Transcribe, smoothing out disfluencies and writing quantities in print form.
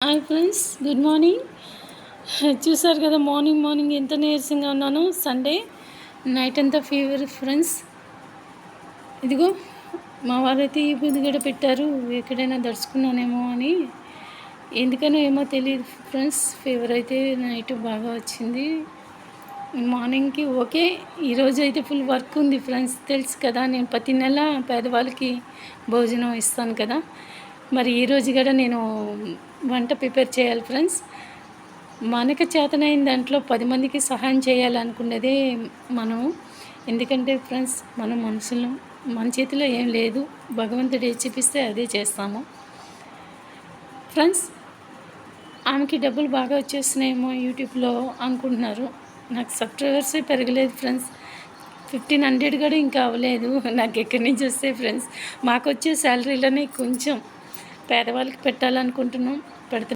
Hi friends, good morning. చూసారు కదా morning ఎంత నీరసంగా ఉన్నానో. సండే నైట్ అంతా ఫీవర్ ఫ్రెండ్స్. ఇదిగో మా వారైతే ఈ బుద్ధి కూడా పెట్టారు, ఎక్కడైనా దడుచుకున్నానేమో అని. ఎందుకనో ఏమో తెలియదు ఫ్రెండ్స్, ఫీవర్ అయితే నైట్ బాగా వచ్చింది. మార్నింగ్కి ఓకే. ఈరోజు అయితే ఫుల్ వర్క్ ఉంది ఫ్రెండ్స్. తెలుసు కదా, నేను ప్రతి నెల పేదవాళ్ళకి భోజనం ఇస్తాను కదా. మరి ఈరోజు కూడా నేను వంట ప్రిపేర్ చేయాలి ఫ్రెండ్స్. మనకు చేతనైన దాంట్లో 10 మందికి సహాయం చేయాలనుకున్నదే మనం. ఎందుకంటే ఫ్రెండ్స్, మనం మనుషులు, మన చేతిలో ఏం లేదు. భగవంతుడు ఏది చూపిస్తే అదే చేస్తాము ఫ్రెండ్స్. ఆమెకి డబ్బులు బాగా వచ్చేస్తున్నాయేమో యూట్యూబ్లో అనుకుంటున్నారు. నాకు సబ్స్క్రైబర్సే పెరగలేదు ఫ్రెండ్స్. 1500 కూడా ఇంకా అవ్వలేదు. నాకు ఎక్కడి నుంచి వస్తాయి ఫ్రెండ్స్. మాకు వచ్చే శాలరీలోనే కొంచెం పేదవాళ్ళకి పెట్టాలనుకుంటున్నాం, పెడుతున్నాం.